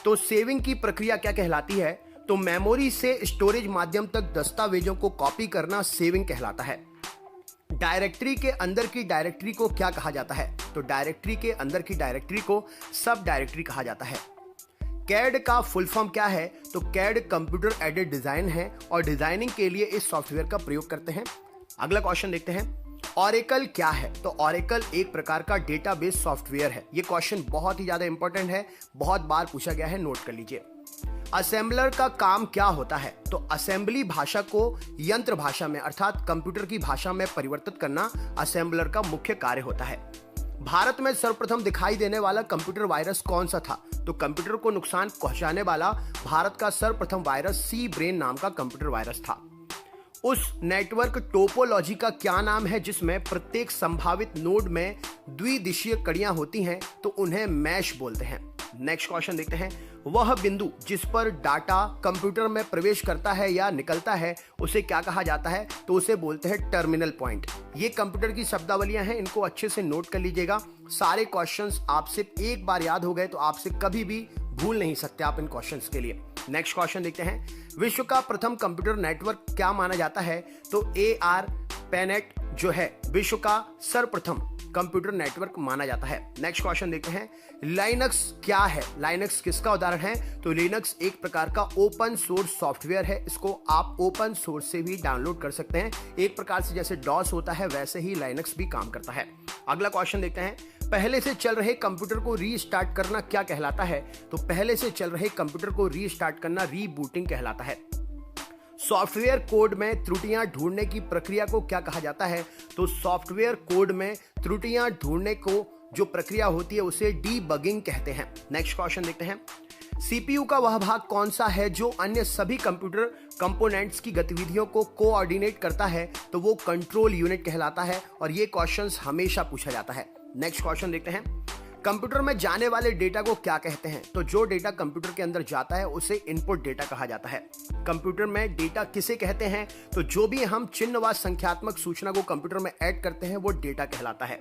तो सेविंग की प्रक्रिया क्या कहलाती है? तो मेमोरी से स्टोरेज माध्यम तक दस्तावेजों को कॉपी करना सेविंग कहलाता है। डायरेक्टरी के अंदर की डायरेक्टरी को क्या कहा जाता है? तो डायरेक्टरी के अंदर की डायरेक्टरी को सब डायरेक्टरी कहा जाता है। कैड का फुल फॉर्म क्या है? तो कैड कंप्यूटर एडेड डिजाइन है और डिजाइनिंग के लिए इस सॉफ्टवेयर का प्रयोग करते हैं। अगला क्वेश्चन देखते हैं, ऑरेकल क्या है? तो ऑरेकल एक प्रकार का डेटाबेस सॉफ्टवेयर है। यह क्वेश्चन बहुत ही ज्यादा इंपॉर्टेंट है, बहुत बार पूछा गया है, नोट कर लीजिए। असेंबलर का काम क्या होता है? तो असेंबली भाषा को यंत्र भाषा में अर्थात कंप्यूटर की भाषा में परिवर्तित करना असेंबलर का मुख्य कार्य होता है। भारत में सर्वप्रथम दिखाई देने वाला कंप्यूटर वायरस कौन सा था? तो कंप्यूटर को नुकसान पहुंचाने वाला भारत का सर्वप्रथम वायरस सी ब्रेन नाम का कंप्यूटर वायरस था। उस नेटवर्क टोपोलॉजी का क्या नाम है जिसमें प्रत्येक संभावित नोड में द्विदिशीय कड़ियां होती हैं? तो उन्हें मैश बोलते हैं। नेक्स्ट क्वेश्चन देखते हैं, वह बिंदु जिस पर डाटा कंप्यूटर में प्रवेश करता है या निकलता है उसे क्या कहा जाता है? तो उसे बोलते हैं टर्मिनल पॉइंट। ये कंप्यूटर की शब्दावलियां हैं, इनको अच्छे से नोट कर लीजिएगा। सारे क्वेश्चंस आपसे एक बार याद हो गए तो आपसे कभी भी भूल नहीं सकते आप इन क्वेश्चंस के लिए। नेक्स्ट क्वेश्चन देखते हैं, विश्व का प्रथम कंप्यूटर नेटवर्क क्या माना जाता है? तो ARPANET जो है विश्व का सर्वप्रथम कंप्यूटर नेटवर्क माना जाता है। नेक्स्ट क्वेश्चन देखते हैं, लाइनक्स क्या है? लाइनक्स किसका उदाहरण है? तो लिनक्स एक प्रकार का ओपन सोर्स सॉफ्टवेयर है। इसको आप ओपन सोर्स से भी डाउनलोड कर सकते हैं। एक प्रकार से जैसे डॉस होता है वैसे ही लाइनक्स भी काम करता है। अगला क्वेश्चन देखते हैं, पहले से चल रहे कंप्यूटर को रीस्टार्ट करना क्या कहलाता है? तो पहले से चल रहे कंप्यूटर को रीस्टार्ट करना रीबूटिंग कहलाता है। सॉफ्टवेयर कोड में त्रुटियां ढूंढने की प्रक्रिया को क्या कहा जाता है? तो सॉफ्टवेयर कोड में त्रुटियां ढूंढने को जो प्रक्रिया होती है उसे डीबगिंग कहते हैं। नेक्स्ट क्वेश्चन देखते हैं, सीपीयू का वह भाग कौन सा है जो अन्य सभी कंप्यूटर कंपोनेंट्स की गतिविधियों को कोऑर्डिनेट करता है? तो वो कंट्रोल यूनिट कहलाता है और ये क्वेश्चंस हमेशा पूछा जाता है। नेक्स्ट क्वेश्चन देखते हैं, कंप्यूटर में जाने वाले डेटा को क्या कहते हैं? तो जो डेटा कंप्यूटर के अंदर जाता है उसे इनपुट डेटा कहा जाता है। कंप्यूटर में डेटा किसे कहते हैं? तो जो भी हम चिन्ह व संख्यात्मक सूचना को कंप्यूटर में ऐड करते हैं वो डेटा कहलाता है।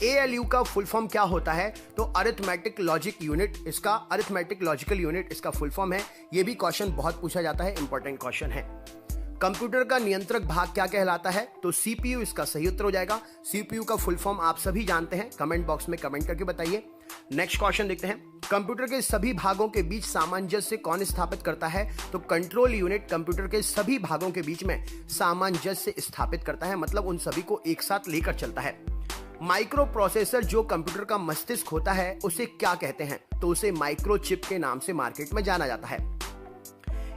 ALU का फुल फॉर्म क्या होता है? तो अरिथमेटिक लॉजिक यूनिट, इसका अरिथमेटिक लॉजिकल यूनिट इसका फुल फॉर्म है। ये भी क्वेश्चन बहुत पूछा जाता है, इंपॉर्टेंट क्वेश्चन है। कंप्यूटर का नियंत्रक भाग क्या कहलाता है? तो CPU इसका सही उत्तर हो जाएगा। CPU का फुल फॉर्म आप सभी जानते हैं, कमेंट बॉक्स में कमेंट करके बताइए। नेक्स्ट क्वेश्चन देखते हैं, कंप्यूटर के सभी भागों के बीच सामंजस्य कौन स्थापित करता है? तो कंट्रोल यूनिट कंप्यूटर के सभी भागों के बीच में सामंजस्य स्थापित करता है, मतलब उन सभी को एक साथ लेकर चलता है। माइक्रो प्रोसेसर जो कंप्यूटर का मस्तिष्क होता है उसे क्या कहते हैं? तो उसे माइक्रोचिप के नाम से मार्केट में जाना जाता है।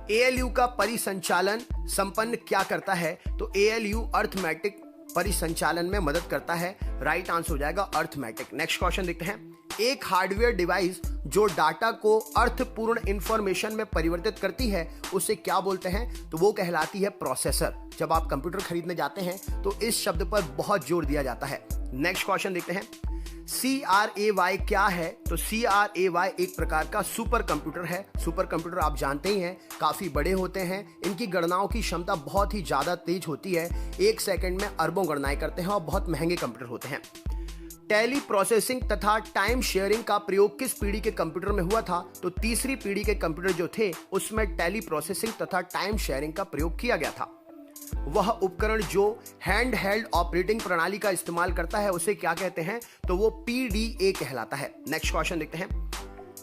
ALU का परिसंचालन संपन्न क्या करता है? तो ALU अर्थमेटिक परिसंचालन में मदद करता है। राइट आंसर हो जाएगा अर्थमेटिक। नेक्स्ट क्वेश्चन देखते हैं, एक हार्डवेयर डिवाइस जो डाटा को अर्थपूर्ण इंफॉर्मेशन में परिवर्तित करती है उसे क्या बोलते हैं? तो वो कहलाती है प्रोसेसर। जब आप कंप्यूटर खरीदने जाते हैं तो इस शब्द पर बहुत जोर दिया जाता है। नेक्स्ट क्वेश्चन देखते हैं, CRAY क्या है? तो CRAY एक प्रकार का सुपर कंप्यूटर है। सुपर कंप्यूटर आप जानते ही हैं, काफी बड़े होते हैं, इनकी गणनाओं की क्षमता बहुत ही ज्यादा तेज होती है, एक सेकंड में अरबों गणनाएं करते हैं और बहुत महंगे कंप्यूटर होते हैं। टेली प्रोसेसिंग तथा टाइम शेयरिंग का प्रयोग किस पीढ़ी के कंप्यूटर में हुआ था? तो तीसरी पीढ़ी के कंप्यूटर जो थे उसमें टेली प्रोसेसिंग तथा टाइम शेयरिंग का प्रयोग किया गया था। वह उपकरण जो हैंड हेल्ड ऑपरेटिंग प्रणाली का इस्तेमाल करता है उसे क्या कहते हैं? तो वो PDA कहलाता है। नेक्स्ट क्वेश्चन देखते हैं,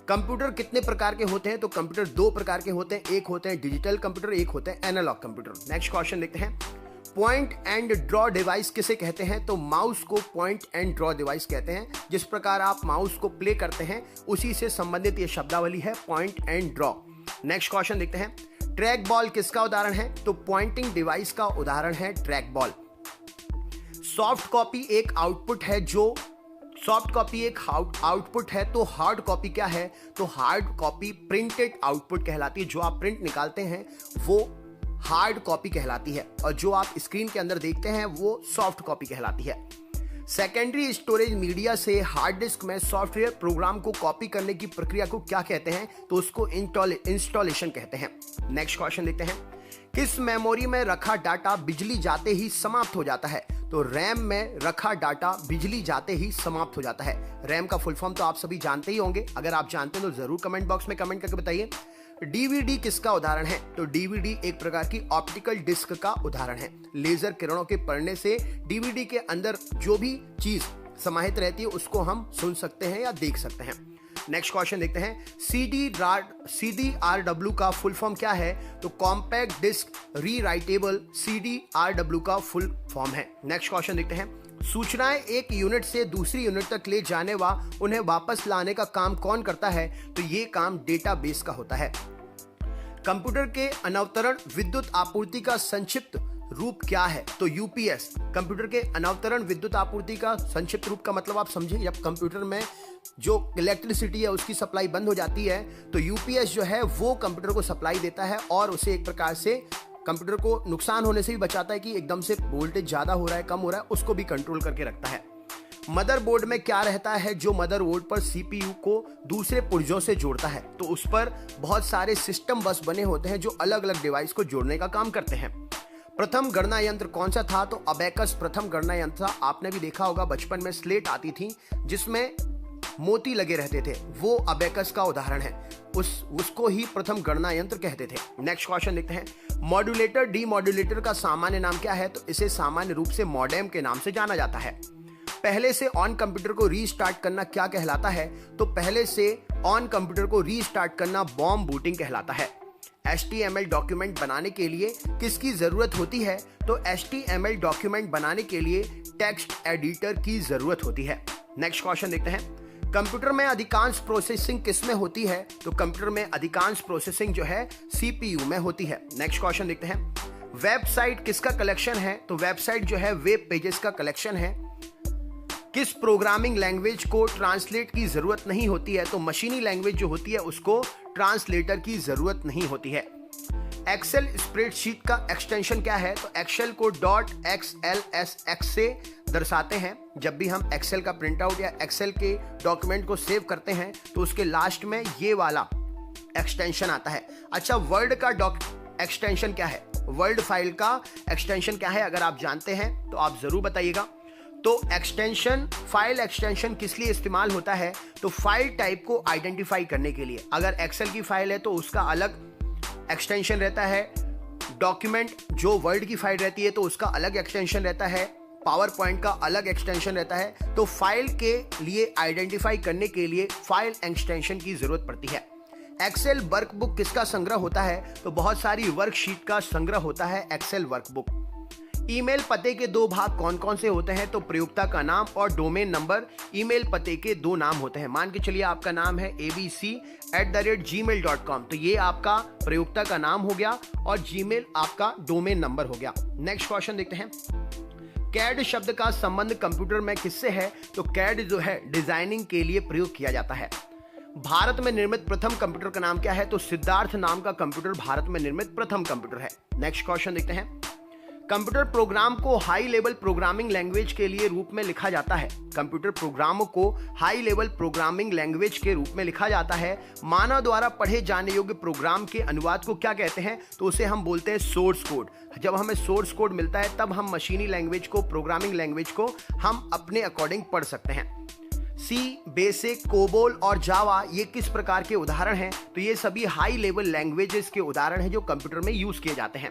कंप्यूटर कितने प्रकार के होते हैं? तो कंप्यूटर दो प्रकार के होते हैं, एक होते हैं डिजिटल कंप्यूटर, एक होते हैं एनालॉग कंप्यूटर। नेक्स्ट क्वेश्चन देखते हैं, पॉइंट एंड ड्रॉ डिवाइस किसे कहते हैं? तो माउस को पॉइंट एंड ड्रॉ डिवाइस कहते हैं। जिस प्रकार आप माउस को प्ले करते हैं उसी से संबंधित यह शब्दावली है point and draw. Next question देखते हैं, ट्रैक बॉल किसका उदाहरण है? तो पॉइंटिंग डिवाइस का उदाहरण है ट्रैक बॉल। सॉफ्ट कॉपी एक आउटपुट है तो हार्ड कॉपी क्या है? तो हार्ड कॉपी प्रिंटेड आउटपुट कहलाती है। जो आप प्रिंट निकालते हैं वो हार्ड कॉपी कहलाती है और जो आप स्क्रीन के अंदर देखते हैं वो सॉफ्ट कॉपी कहलाती है। सेकेंडरी स्टोरेज मीडिया से हार्ड डिस्क में सॉफ्टवेयर प्रोग्राम को कॉपी करने की प्रक्रिया को क्या कहते हैं? तो उसको इंस्टॉलेशन कहते हैं। नेक्स्ट क्वेश्चन देखते हैं, किस मेमोरी में रखा डाटा बिजली जाते ही समाप्त हो जाता है? तो रैम में रखा डाटा बिजली जाते ही समाप्त हो जाता है। रैम का फुल फॉर्म तो आप सभी जानते ही होंगे, अगर आप जानते हैं तो जरूर कमेंट बॉक्स में कमेंट करके बताइए। डीवीडी किसका उदाहरण है? तो डीवीडी एक प्रकार की ऑप्टिकल डिस्क का उदाहरण है। लेजर किरणों के पड़ने से डीवीडी के अंदर जो भी चीज समाहित रहती है उसको हम सुन सकते हैं या देख सकते हैं। नेक्स्ट क्वेश्चन देखते हैं, CDRW का फुल फॉर्म क्या है? तो कॉम्पैक्ट डिस्क रीराइटेबल CDRW का फुल फॉर्म है। नेक्स्ट क्वेश्चन देखते हैं, सूचनाएं एक यूनिट से दूसरी यूनिट तक ले जाने व उन्हें वापस लाने का काम कौन करता है? तो ये काम डेटाबेस का होता है। कंप्यूटर के अनवतरण विद्युत आपूर्ति का संक्षिप्त रूप क्या है? तो यूपीएस। कंप्यूटर के अनवतरण विद्युत आपूर्ति का संक्षिप्त रूप का मतलब आप समझे, जब कंप्यूटर में जो इलेक्ट्रिसिटी है उसकी सप्लाई बंद हो जाती है तो यूपीएस जो है वो कंप्यूटर को सप्लाई देता है और उसे एक प्रकार से कंप्यूटर को नुकसान होने से भी बचाता है कि एकदम से वोल्टेज ज्यादा हो रहा है कम हो रहा है उसको भी कंट्रोल करके रखता है। मदरबोर्ड में क्या रहता है जो मदरबोर्ड पर सीपीयू को दूसरे पुर्जों से जोड़ता है? तो उस पर बहुत सारे सिस्टम बस बने होते हैं जो अलग अलग डिवाइस को जोड़ने का काम करते हैं। प्रथम गणना यंत्र कौन सा था? तो अबेकस प्रथम गणना यंत्र था। आपने भी देखा होगा बचपन में स्लेट आती थी जिसमें मोती लगे रहते थे, वो अबेकस का उदाहरण है। उसको ही प्रथम गणना यंत्र कहते थे। नेक्स्ट क्वेश्चन देखते हैं, मॉड्यूलेटर डीमॉड्यूलेटर का सामान्य नाम क्या है? तो इसे सामान्य रूप से मॉडेम के नाम से जाना जाता है। पहले से ऑन कंप्यूटर को रीस्टार्ट करना क्या कहलाता है? तो पहले से ऑन कंप्यूटर को रीस्टार्ट करना बॉम्ब बूटिंग कहलाता है। HTML डॉक्यूमेंट बनाने के लिए किसकी जरूरत होती है? तो HTML डॉक्यूमेंट बनाने के लिए टेक्स्ट एडिटर की जरूरत होती है। नेक्स्ट क्वेश्चन देखते हैं, कंप्यूटर में अधिकांश प्रोसेसिंग किस में होती है? तो कंप्यूटर में अधिकांश प्रोसेसिंग जो है CPU में होती है। नेक्स्ट क्वेश्चन देखते हैं, वेबसाइट किसका कलेक्शन है? तो वेबसाइट जो है वेब पेजेस का कलेक्शन है। किस प्रोग्रामिंग लैंग्वेज को ट्रांसलेट की जरूरत नहीं होती है? तो मशीनी लैंग्वेज जो होती है उसको ट्रांसलेटर की जरूरत नहीं होती है। एक्सेल स्प्रेडशीट का एक्सटेंशन क्या है? तो एक्सेल को .xlsx से दर्शाते हैं। जब भी हम एक्सेल का प्रिंट आउट या एक्सेल के डॉक्यूमेंट को सेव करते हैं तो उसके लास्ट में ये वाला एक्सटेंशन आता है। अच्छा, वर्ड का एक्सटेंशन क्या है? वर्ड फाइल का एक्सटेंशन क्या है? अगर आप जानते हैं तो आप जरूर बताइएगा। तो एक्सटेंशन, फाइल एक्सटेंशन किस लिए इस्तेमाल होता है? तो फाइल टाइप को आइडेंटिफाई करने के लिए। अगर एक्सेल की फाइल है तो उसका अलग एक्सटेंशन रहता है, डॉक्यूमेंट जो वर्ड की फाइल रहती है तो उसका अलग एक्सटेंशन रहता है, पावर पॉइंट का अलग एक्सटेंशन रहता है। तो फाइल के लिए आइडेंटिफाई करने के लिए फाइल एक्सटेंशन की जरूरत पड़ती है। एक्सेल वर्कबुक किसका संग्रह होता है? तो बहुत सारी वर्कशीट का संग्रह होता है एक्सेल वर्कबुक। ईमेल पते के दो भाग कौन कौन से होते हैं? तो प्रयोक्ता का नाम और डोमेन नंबर। ईमेल पते के दो नाम होते हैं। मान के चलिए आपका नाम है abc@gmail.com, तो ये आपका प्रयोक्ता का नाम हो गया और जीमेल आपका डोमेन नंबर हो गया। नेक्स्ट क्वेश्चन देखते हैं, कैड शब्द का संबंध कंप्यूटर में किससे है? तो कैड जो है डिजाइनिंग के लिए प्रयोग किया जाता है। भारत में निर्मित प्रथम कंप्यूटर का नाम क्या है? तो सिद्धार्थ नाम का कंप्यूटर भारत में निर्मित प्रथम कंप्यूटर है। नेक्स्ट क्वेश्चन देखते हैं, कंप्यूटर प्रोग्राम को हाई लेवल प्रोग्रामिंग लैंग्वेज के लिए रूप में लिखा जाता है। कंप्यूटर प्रोग्रामों को हाई लेवल प्रोग्रामिंग लैंग्वेज के रूप में लिखा जाता है। मानव द्वारा पढ़े जाने योग्य प्रोग्राम के अनुवाद को क्या कहते हैं? तो उसे हम बोलते हैं सोर्स कोड। जब हमें सोर्स कोड मिलता है तब हम मशीनी लैंग्वेज को, प्रोग्रामिंग लैंग्वेज को हम अपने अकॉर्डिंग पढ़ सकते हैं। सी, बेसिक, कोबोल और जावा ये किस प्रकार के उदाहरण हैं? तो ये सभी हाई लेवल लैंग्वेजेस के उदाहरण हैं जो कंप्यूटर में यूज किए जाते हैं।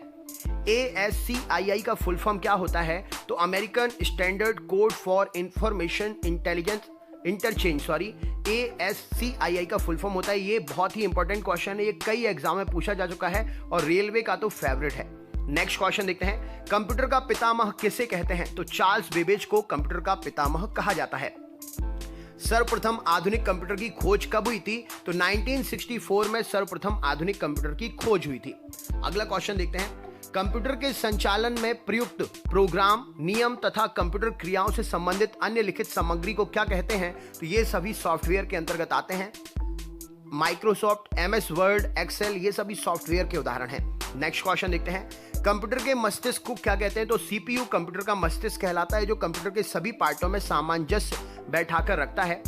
ASCII का फुल फॉर्म क्या होता है? तो American standard code for information intelligence interchange, ASCII का फुल फॉर्म होता है। ये बहुत ही इंपॉर्टेंट क्वेश्चन है, ये कई एग्जाम में पूछा जा चुका है और रेलवे का तो फेवरेट है। नेक्स्ट क्वेश्चन देखते हैं, कंप्यूटर का पितामह किसे कहते हैं? तो चार्ल्स बेबेज को कंप्यूटर का पितामह कहा जाता है। सर्वप्रथम आधुनिक कंप्यूटर की खोज कब हुई थी? तो 1964 में सर्वप्रथम आधुनिक कंप्यूटर की खोज हुई थी। अगला क्वेश्चन देखते हैं, कंप्यूटर के संचालन में प्रयुक्त प्रोग्राम, नियम तथा कंप्यूटर क्रियाओं से संबंधित अन्य लिखित सामग्री को क्या कहते हैं? तो ये सभी सॉफ्टवेयर के अंतर्गत आते हैं। माइक्रोसॉफ्ट, MS वर्ड, एक्सेल ये सभी सॉफ्टवेयर के उदाहरण हैं। नेक्स्ट क्वेश्चन देखते हैं, कंप्यूटर के मस्तिष्क को क्या कहते हैं? तो CPU कंप्यूटर का मस्तिष्क कहलाता है जो कंप्यूटर के सभी पार्टों में सामंजस्य बैठाकर रखता है।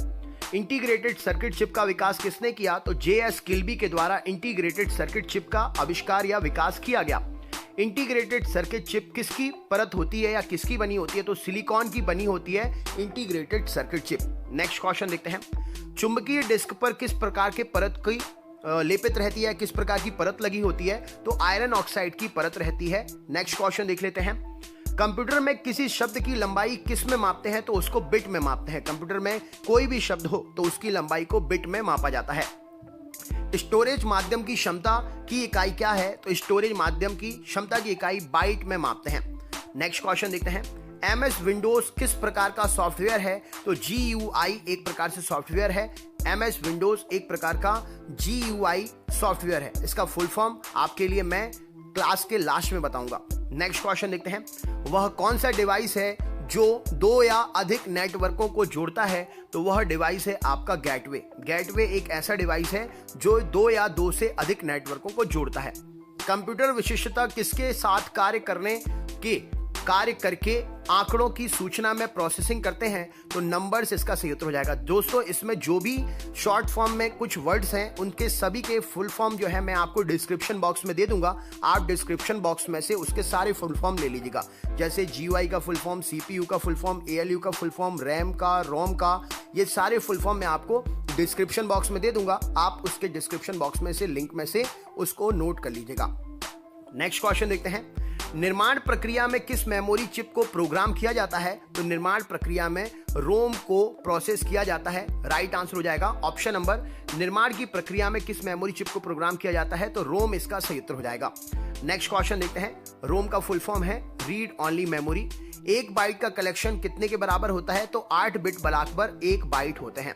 इंटीग्रेटेड सर्किट चिप का विकास किसने किया? तो JS किल्बी के द्वारा इंटीग्रेटेड सर्किट चिप का आविष्कार या विकास किया गया। इंटीग्रेटेड सर्किट चिप किसकी परत होती है या किसकी बनी होती है? तो सिलिकॉन की बनी होती है integrated circuit chip. Next question देखते हैं, चुंबकीय डिस्क पर किस प्रकार के परत की लेपित रहती है, किस प्रकार की परत लगी होती है? तो आयरन ऑक्साइड की परत रहती है। नेक्स्ट क्वेश्चन देख लेते हैं, कंप्यूटर में किसी शब्द की लंबाई किस में मापते हैं? तो उसको बिट में मापते हैं। कंप्यूटर में कोई भी शब्द हो तो उसकी लंबाई को बिट में मापा जाता है। स्टोरेज माध्यम की क्षमता की इकाई क्या है? तो स्टोरेज माध्यम की क्षमता की इकाई बाइट में मापते हैं। नेक्स्ट क्वेश्चन देखते हैं, MS विंडोज किस प्रकार का सॉफ्टवेयर है? तो GUI एक प्रकार से सॉफ्टवेयर है। MS विंडोज एक प्रकार का GUI सॉफ्टवेयर है। इसका फुल फॉर्म आपके लिए मैं क्लास के लास्ट में बताऊंगा। नेक्स्ट क्वेश्चन देखते हैं, वह कौन सा डिवाइस है जो दो या अधिक नेटवर्कों को जोड़ता है? तो वह डिवाइस है आपका गेटवे। गेटवे एक ऐसा डिवाइस है जो दो या दो से अधिक नेटवर्कों को जोड़ता है। कंप्यूटर विशिष्टता किसके साथ कार्य करके आंकड़ों की सूचना में प्रोसेसिंग करते हैं? तो नंबर्स इसका सही उत्तर हो जाएगा। दोस्तों, इसमें जो भी शॉर्ट फॉर्म में कुछ वर्ड्स हैं उनके सभी के फुल फॉर्म जो है मैं आपको डिस्क्रिप्शन बॉक्स में दे दूंगा। आप डिस्क्रिप्शन बॉक्स में से उसके सारे फुल फॉर्म ले लीजिएगा, जैसे GUI का फुल फॉर्म, CPU का फुल फॉर्म, ALU का फुल फॉर्म, रैम का, रोम का, ये सारे फुल फॉर्म मैं आपको डिस्क्रिप्शन बॉक्स में दे दूंगा। आप उसके डिस्क्रिप्शन बॉक्स में से लिंक में से उसको नोट कर लीजिएगा। नेक्स्ट क्वेश्चन देखते हैं, निर्माण प्रक्रिया में किस मेमोरी चिप को प्रोग्राम किया जाता है? तो निर्माण प्रक्रिया में रोम को प्रोसेस किया जाता है। राइट आंसर हो जाएगा ऑप्शन नंबर, निर्माण की प्रक्रिया में किस मेमोरी चिप को प्रोग्राम किया जाता है? तो रोम इसका सही उत्तर हो जाएगा। नेक्स्ट क्वेश्चन देखते हैं, रोम का फुल फॉर्म है रीड ओनली मेमोरी। एक बाइट का कलेक्शन कितने के बराबर होता है? तो 8 बिट बराबर 1 बाइट होते हैं।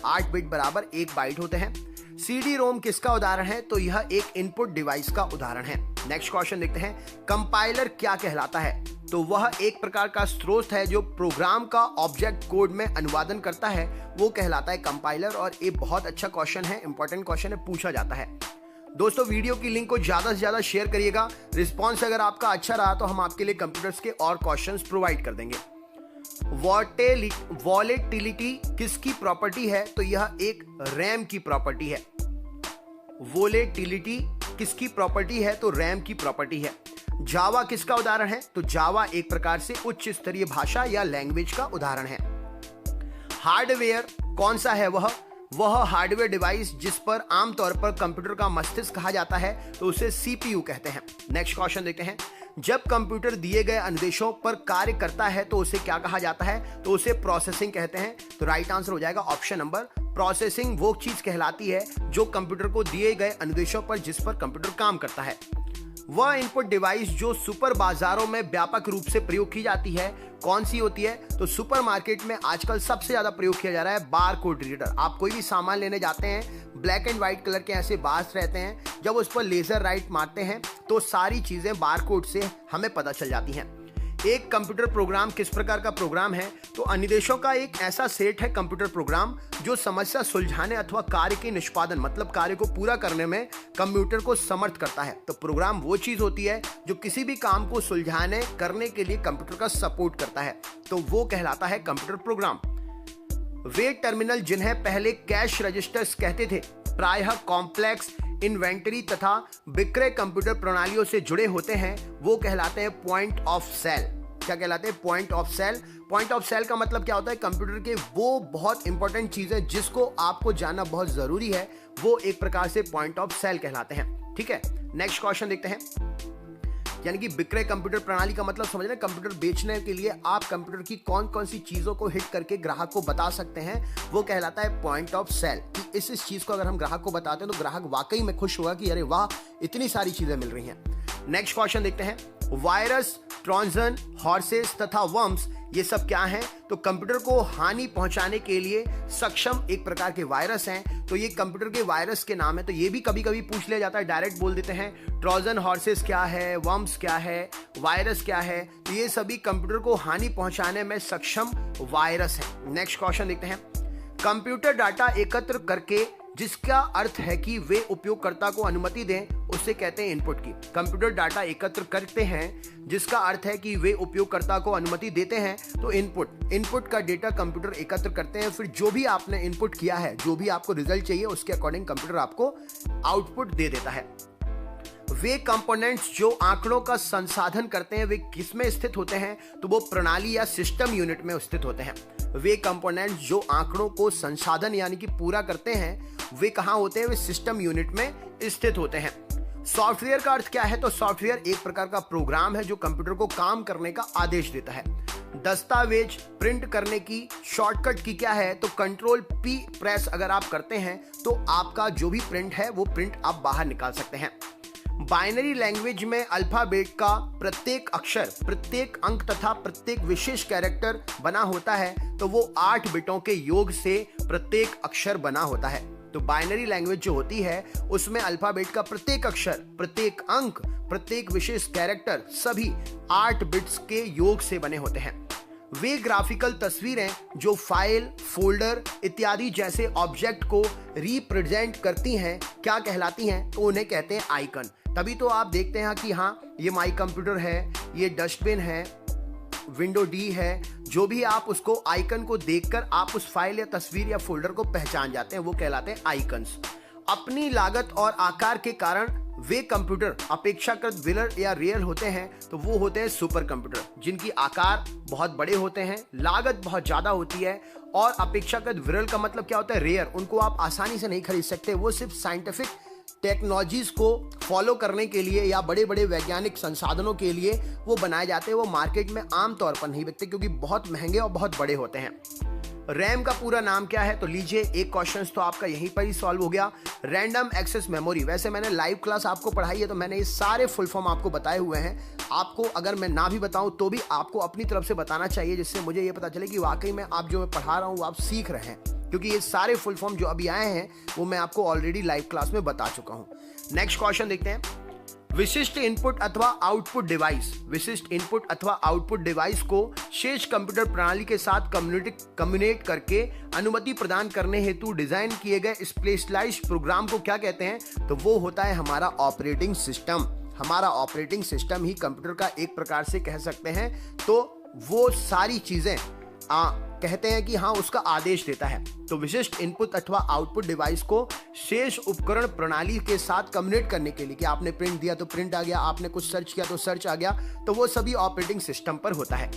8 बिट बराबर 1 बाइट होते हैं। CD रोम किसका उदाहरण है? तो यह एक इनपुट डिवाइस का उदाहरण है। नेक्स्ट क्वेश्चन देखते हैं, कंपाइलर क्या कहलाता है? तो वह एक प्रकार का स्रोत है जो प्रोग्राम का ऑब्जेक्ट कोड में अनुवादन करता है, वो कहलाता है कंपाइलर। और ये बहुत अच्छा क्वेश्चन है, इंपॉर्टेंट क्वेश्चन है, पूछा जाता है। दोस्तों, वीडियो की लिंक को ज्यादा से ज्यादा शेयर करिएगा। रिस्पॉन्स अगर आपका अच्छा रहा तो हम आपके लिए कंप्यूटर्स के और क्वेश्चंस प्रोवाइड कर देंगे। वॉलेटिलिटी किसकी प्रॉपर्टी है? तो यह एक रैम की प्रॉपर्टी है। वॉलेटिलिटी किसकी प्रॉपर्टी है? तो रैम की प्रॉपर्टी है। जावा किसका उदाहरण है? तो जावा एक प्रकार से उच्च स्तरीय भाषा या लैंग्वेज का उदाहरण है। हार्डवेयर कौन सा है? वह हार्डवेयर डिवाइस जिस पर आमतौर पर कंप्यूटर का मस्तिष्क कहा जाता है, तो उसे CPU कहते हैं। नेक्स्ट क्वेश्चन देखते हैं, जब कंप्यूटर दिए गए अनुदेशों पर कार्य करता है तो उसे क्या कहा जाता है? तो उसे प्रोसेसिंग कहते हैं। तो राइट आंसर हो जाएगा ऑप्शन नंबर, प्रोसेसिंग वो चीज कहलाती है जो कंप्यूटर को दिए गए अनुदेशों पर जिस पर कंप्यूटर काम करता है। वह इनपुट डिवाइस जो सुपर बाजारों में व्यापक रूप से प्रयोग की जाती है कौन सी होती है? तो सुपरमार्केट में आजकल सबसे ज्यादा प्रयोग किया जा रहा है बार कोड रीडर। आप कोई भी सामान लेने जाते हैं, ब्लैक एंड व्हाइट कलर के ऐसे बार्स रहते हैं, जब उस पर लेजर राइट मारते हैं तो सारी चीजें बार कोड से हमें पता चल जाती हैं। एक कंप्यूटर प्रोग्राम किस प्रकार का प्रोग्राम है? तो अनुदेशों का एक ऐसा सेट है कंप्यूटर प्रोग्राम जो समस्या सुलझाने अथवा कार्य के निष्पादन मतलब कार्य को पूरा करने में कंप्यूटर को समर्थ करता है। तो प्रोग्राम वो चीज होती है जो किसी भी काम को सुलझाने करने के लिए कंप्यूटर का सपोर्ट करता है, तो वो कहलाता है कंप्यूटर प्रोग्राम। वे टर्मिनल जिन्हें पहले कैश रजिस्टर्स कहते थे प्रायः कॉम्प्लेक्स इन्वेंटरी तथा विक्रय कंप्यूटर प्रणालियों से जुड़े होते हैं, वो कहलाते हैं पॉइंट ऑफ सेल। क्या कहलाते हैं? Point of sale. Point of sale का मतलब क्या होता है? कंप्यूटर के वो बहुत इंपॉर्टेंट चीज है जिसको आपको जानना बहुत जरूरी है, वो एक प्रकार से पॉइंट ऑफ सेल कहलाते हैं। ठीक है, नेक्स्ट क्वेश्चन देखते हैं, यानी कि विक्रय कंप्यूटर प्रणाली का मतलब समझ रहे हैं, कंप्यूटर बेचने के लिए आप कंप्यूटर की कौन कौन सी चीजों को हिट करके ग्राहक को बता सकते हैं, वो कहलाता है पॉइंट ऑफ सेल। कि इस चीज को अगर हम ग्राहक को बताते हैं तो ग्राहक वाकई में खुश होगा कि अरे वाह, इतनी सारी चीजें मिल रही हैं। नेक्स्ट क्वेश्चन देखते हैं, वायरस, ट्रोजन, हॉर्सेस तथा वर्म्स ये सब क्या हैं? तो कंप्यूटर को हानि पहुंचाने के लिए सक्षम एक प्रकार के वायरस हैं। तो ये कंप्यूटर के वायरस के नाम है। तो ये भी कभी कभी पूछ लिया जाता है, डायरेक्ट बोल देते हैं ट्रोजन हॉर्सेस क्या है, वर्म्स क्या है, वायरस क्या है। तो ये सभी कंप्यूटर को हानि पहुंचाने में सक्षम वायरस है। नेक्स्ट क्वेश्चन देखते हैं, कंप्यूटर डाटा एकत्र करके जिसका अर्थ है कि वे उपयोगकर्ता को अनुमति दें, उसे कहते हैं इनपुट की। कंप्यूटर डाटा एकत्र करते हैं जिसका अर्थ है कि वे उपयोगकर्ता को अनुमति देते हैं, तो इनपुट का डेटा कंप्यूटर एकत्र करते हैं। फिर जो भी आपने इनपुट किया है, जो भी आपको रिजल्ट चाहिए, उसके अकॉर्डिंग कंप्यूटर आपको आउटपुट दे देता है। वे कंपोनेंट्स जो आंकड़ों का संसाधन करते हैं वे किसमें स्थित होते हैं? तो वो प्रणाली या सिस्टम यूनिट में स्थित होते हैं। वे कंपोनेंट्स जो आंकड़ों को संसाधन यानी कि पूरा करते हैं वे कहां होते हैं? वे सिस्टम यूनिट में स्थित होते हैं। सॉफ्टवेयर का अर्थ क्या है? तो सॉफ्टवेयर एक प्रकार का प्रोग्राम है जो कंप्यूटर को काम करने का आदेश देता है। दस्तावेज प्रिंट करने की शॉर्टकट की क्या है? तो कंट्रोल P प्रेस अगर आप करते हैं तो आपका जो भी प्रिंट है वो प्रिंट आप बाहर निकाल सकते हैं। बाइनरी लैंग्वेज में अल्फाबेट का प्रत्येक अक्षर, प्रत्येक अंक तथा प्रत्येक विशेष कैरेक्टर बना होता है, तो वो 8 बिटों के योग से प्रत्येक अक्षर बना होता है। तो बाइनरी लैंग्वेज जो होती है उसमें अल्फाबेट का प्रत्येक अक्षर, प्रत्येक अंक, प्रत्येक विशेष कैरेक्टर सभी 8 बिट्स के योग से बने होते हैं। वे ग्राफिकल तस्वीरें जो फाइल, फोल्डर इत्यादि जैसे ऑब्जेक्ट को रिप्रेजेंट करती हैं क्या कहलाती हैं? तो उन्हें कहते हैं आइकन। तभी तो आप देखते हैं कि हाँ ये माई कंप्यूटर है, ये डस्टबिन है, विंडो डी है, जो भी आप उसको आइकन को देखकर आप उस फाइल या तस्वीर या फोल्डर को पहचान जाते हैं, वो कहलाते हैं आइकन्स। अपनी लागत और आकार के कारण वे कंप्यूटर अपेक्षाकृत विरल या रेयर होते हैं, तो वो होते हैं सुपर कंप्यूटर, जिनकी आकार बहुत बड़े होते हैं, लागत बहुत ज्यादा होती है और अपेक्षाकृत विरल का मतलब क्या होता है? रेयर। उनको आप आसानी से नहीं खरीद सकते, वो सिर्फ साइंटिफिक टेक्नोलॉजीज को फॉलो करने के लिए या बड़े बड़े वैज्ञानिक संसाधनों के लिए वो बनाए जाते हैं। वो मार्केट में आमतौर पर नहीं बिकते क्योंकि बहुत महंगे और बहुत बड़े होते हैं। रैम का पूरा नाम क्या है? तो लीजिए एक क्वेश्चन तो आपका यहीं पर ही सॉल्व हो गया। Random access memory. वैसे मैंने लाइव क्लास आपको पढ़ाई है तो मैंने ये सारे फुल फॉर्म आपको बताए हुए हैं। आपको अगर मैं ना भी बताऊं तो भी आपको अपनी तरफ से बताना चाहिए, जिससे मुझे ये पता चले कि वाकई में आप जो मैं पढ़ा रहा हूं वो आप सीख रहे हैं, क्योंकि ये सारे फुल फॉर्म जो अभी आए हैं वो मैं आपको ऑलरेडी लाइव क्लास में बता चुका हूं। नेक्स्ट क्वेश्चन देखते हैं। विशिष्ट इनपुट अथवा आउटपुट डिवाइस। विशिष्ट इनपुट अथवा आउटपुट डिवाइस को शेष कंप्यूटर प्रणाली के साथ कम्युनिकेट करके अनुमति प्रदान करने हेतु डिजाइन किए गए स्पेशलाइज्ड प्रोग्राम को क्या कहते हैं? तो वो होता है हमारा ऑपरेटिंग सिस्टम। हमारा ऑपरेटिंग सिस्टम ही कंप्यूटर का एक प्रकार से कह सकते हैं। तो वो सारी चीजें कहते हैं कि हाँ उसका आदेश देता है। तो विशिष्ट इनपुट अथवा आउटपुट डिवाइस को शेष उपकरण प्रणाली के साथ कम्युनिकेट करने के लिए, कि आपने प्रिंट दिया तो प्रिंट आ गया, आपने कुछ सर्च किया तो सर्च आ गया, तो वो सभी ऑपरेटिंग सिस्टम पर होता है।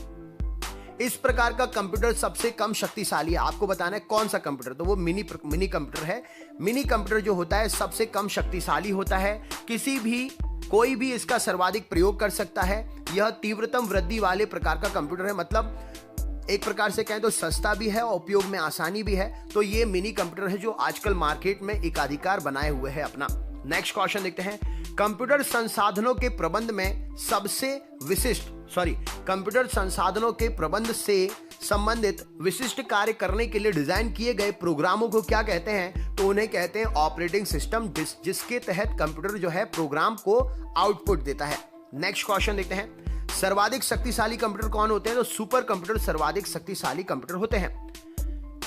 इस प्रकार का कंप्यूटर सबसे कम शक्तिशाली है। आपको बताना है कौन सा कंप्यूटर? तो वो मिनी कंप्यूटर है। मिनी कंप्यूटर जो होता है सबसे कम शक्तिशाली होता है। कोई भी इसका सर्वाधिक प्रयोग कर सकता है। यह तीव्रतम वृद्धि वाले प्रकार का कंप्यूटर है, मतलब एक प्रकार से कहें तो सस्ता भी है और उपयोग में आसानी भी है। तो ये मिनी कंप्यूटर है जो आजकल मार्केट में एकाधिकार बनाए हुए है अपना। नेक्स्ट क्वेश्चन देखते हैं। कंप्यूटर संसाधनों के प्रबंध में सबसे कंप्यूटर संसाधनों के प्रबंध से संबंधित विशिष्ट कार्य करने के लिए डिजाइन किए गए प्रोग्रामों को क्या कहते हैं? तो उन्हें कहते हैं ऑपरेटिंग सिस्टम, जिसके तहत कंप्यूटर जो है प्रोग्राम को आउटपुट देता है। नेक्स्ट क्वेश्चन देखते हैं। सर्वाधिक शक्तिशाली कंप्यूटर कौन होते हैं? तो सुपर कंप्यूटर सर्वाधिक शक्तिशाली कंप्यूटर होते हैं।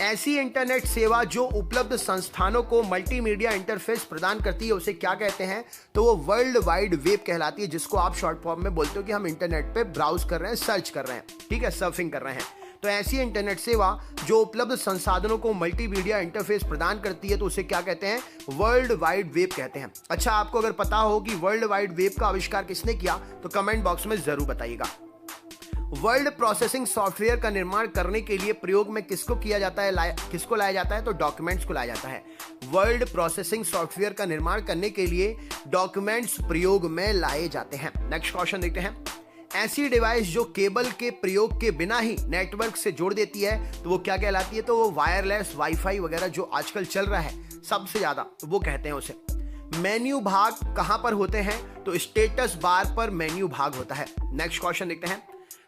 ऐसी इंटरनेट सेवा जो उपलब्ध संस्थानों को मल्टीमीडिया इंटरफेस प्रदान करती है उसे क्या कहते हैं? तो वो वर्ल्ड वाइड वेब कहलाती है, जिसको आप शॉर्ट फॉर्म में बोलते हो कि हम इंटरनेट पे ब्राउज कर रहे हैं, सर्च कर रहे हैं, ठीक है, सर्फिंग कर रहे हैं। तो ऐसी इंटरनेट सेवा जो उपलब्ध संसाधनों को मल्टीमीडिया इंटरफेस प्रदान करती है तो उसे क्या कहते हैं? वर्ल्ड वाइड वेब कहते हैं। अच्छा, आपको अगर पता हो कि वर्ल्ड वाइड वेब का आविष्कार किसने किया तो कमेंट बॉक्स में जरूर बताइएगा। वर्ल्ड प्रोसेसिंग सॉफ्टवेयर का निर्माण करने के लिए प्रयोग में किसको लाया जाता है? तो डॉक्यूमेंट्स को लाया जाता है। वर्ल्ड प्रोसेसिंग सॉफ्टवेयर का निर्माण करने के लिए डॉक्यूमेंट्स प्रयोग में लाए जाते हैं। नेक्स्ट क्वेश्चन देखते हैं। ऐसी डिवाइस जो केबल के प्रयोग के बिना ही नेटवर्क से जोड़ देती है तो वो क्या कहलाती है? तो वो वायरलेस वाईफाई वगैरह जो आजकल चल रहा है सबसे ज्यादा, तो वो कहते हैं उसे। मेन्यू भाग कहां पर होते हैं? तो स्टेटस बार पर मेन्यू भाग होता है। नेक्स्ट क्वेश्चन देखते हैं।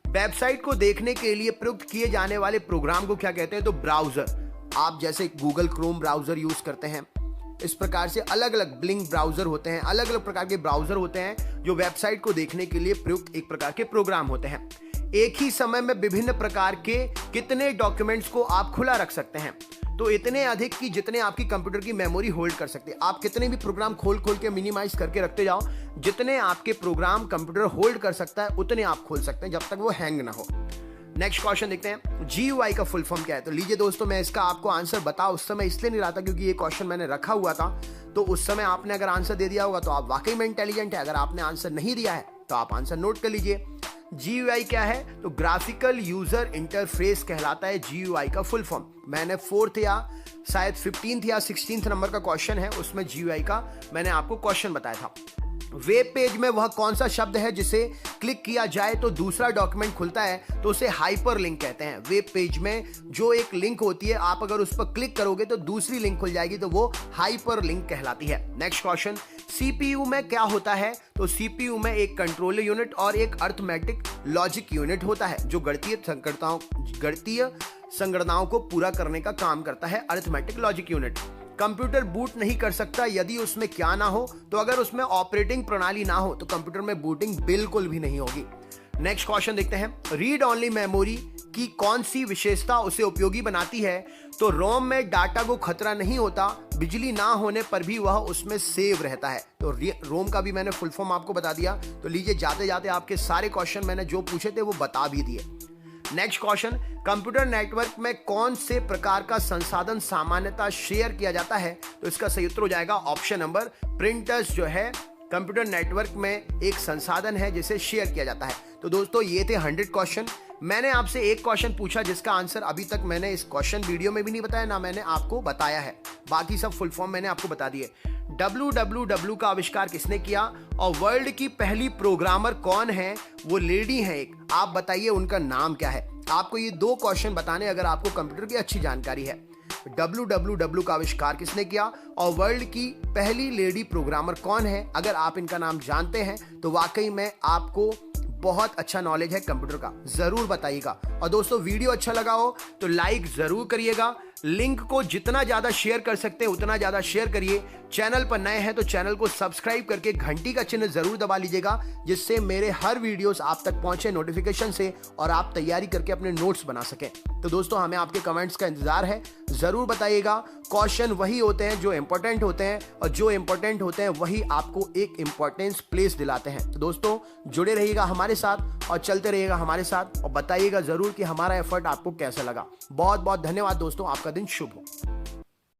वेबसाइट को देखने के लिए प्रयुक्त किए जाने वाले प्रोग्राम को क्या कहते हैं? तो ब्राउजर। आप जैसे गूगल क्रोम ब्राउजर यूज करते हैं, इस प्रकार से अलग अलग ब्लिंक ब्राउजर होते हैं, अलग अलग प्रकार के ब्राउजर होते हैं जो वेबसाइट को देखने के लिए प्रयुक्त एक प्रकार के प्रोग्राम होते हैं। एक ही समय में विभिन्न प्रकार के कितने डॉक्यूमेंट्स को आप खुला रख सकते हैं? तो इतने अधिक कि जितने आपकी कंप्यूटर की मेमोरी होल्ड कर सकते हैं। आप कितने भी प्रोग्राम खोल के मिनिमाइज करके रखते जाओ, जितने आपके प्रोग्राम कंप्यूटर होल्ड कर सकता है उतने आप खोल सकते हैं जब तक वो हैंग ना हो। नेक्स्ट क्वेश्चन देखते हैं, GUI का फुल फॉर्म क्या है। तो लीजिए दोस्तों, मैं इसका आपको आंसर बताऊं उस समय इसलिए नहीं रहा था क्योंकि ये क्वेश्चन मैंने रखा हुआ था, तो उस समय आपने अगर आंसर दे दिया होगा तो आप वाकई में इंटेलिजेंट है। अगर आपने आंसर नहीं दिया है तो आप आंसर नोट कर लीजिए। GUI क्या है? तो ग्राफिकल यूजर इंटरफेस कहलाता है GUI का फुल फॉर्म। मैंने 4th या शायद 15th या 16th नंबर का क्वेश्चन है, उसमें GUI का मैंने आपको क्वेश्चन बताया था। वेब पेज में वह कौन सा शब्द है जिसे क्लिक किया जाए तो दूसरा डॉक्यूमेंट खुलता है, तो उसे हाइपर लिंक कहते हैं। वेब पेज में जो एक लिंक होती है, आप अगर उस पर क्लिक करोगे तो दूसरी लिंक खुल जाएगी, तो वो हाइपर लिंक कहलाती है। नेक्स्ट क्वेश्चन, CPU में क्या होता है? तो CPU में एक कंट्रोल यूनिट और एक अर्थमेटिक लॉजिक यूनिट होता है जो गणितीय संगणनाओं को पूरा करने का काम करता है, arithmetic logic unit. Computer boot नहीं कर सकता यदि उसमें क्या ना हो? तो अगर उसमें ऑपरेटिंग प्रणाली ना हो तो कंप्यूटर में बूटिंग बिल्कुल भी नहीं होगी। नेक्स्ट क्वेश्चन देखते हैं, रीड ओनली मेमोरी की कौन सी विशेषता उसे उपयोगी बनाती है? तो रोम में डाटा को खतरा नहीं होता, बिजली ना होने पर भी वह उसमें सेव रहता है। तो रोम का भी मैंने फुल फॉर्म आपको बता दिया। तो लीजिए, जाते जाते आपके सारे क्वेश्चन मैंने जो पूछे थे वो बता भी दिए। नेक्स्ट क्वेश्चन, कंप्यूटर नेटवर्क में कौन से प्रकार का संसाधन सामान्यतः शेयर किया जाता है? तो इसका सही उत्तर हो जाएगा ऑप्शन नंबर प्रिंटर्स, जो है कंप्यूटर नेटवर्क में एक संसाधन है जिसे शेयर किया जाता है। तो दोस्तों, ये थे 100 क्वेश्चन। मैंने आपसे एक क्वेश्चन पूछा जिसका आंसर अभी तक मैंने इस क्वेश्चन वीडियो में भी नहीं बताया, ना मैंने आपको बताया है। बाकी सब फुल फॉर्म मैंने आपको बता दिए। WWW का आविष्कार किसने किया? और वर्ल्ड की पहली प्रोग्रामर कौन है? वो लेडी है एक, आप बताइए उनका नाम क्या है। आपको ये 2 क्वेश्चन बताने अगर आपको कंप्यूटर की अच्छी जानकारी है। WWW का आविष्कार किसने किया और वर्ल्ड की पहली लेडी प्रोग्रामर कौन है? अगर आप इनका नाम जानते हैं तो वाकई में आपको बहुत अच्छा नॉलेज है कंप्यूटर का, जरूर बताइएगा। और दोस्तों, वीडियो अच्छा लगा हो तो लाइक जरूर करिएगा। लिंक को जितना ज्यादा शेयर कर सकते हैं उतना ज्यादा शेयर करिए। चैनल पर नए हैं तो चैनल को सब्सक्राइब करके घंटी का चिन्ह जरूर दबा लीजिएगा, जिससे मेरे हर वीडियोस आप तक पहुंचे नोटिफिकेशन से और आप तैयारी करके अपने नोट्स बना सकें। तो दोस्तों, हमें आपके कमेंट्स का इंतजार है, जरूर बताइएगा। क्वेश्चन वही होते हैं जो इंपॉर्टेंट होते हैं, और जो इंपॉर्टेंट होते हैं वही आपको एक इंपॉर्टेंस प्लेस दिलाते हैं। तो दोस्तों, जुड़े रहिएगा हमारे साथ और चलते रहिएगा हमारे साथ, और बताइएगा जरूर कि हमारा एफर्ट आपको कैसा लगा। बहुत बहुत धन्यवाद दोस्तों, आपका दिन शुभ हो।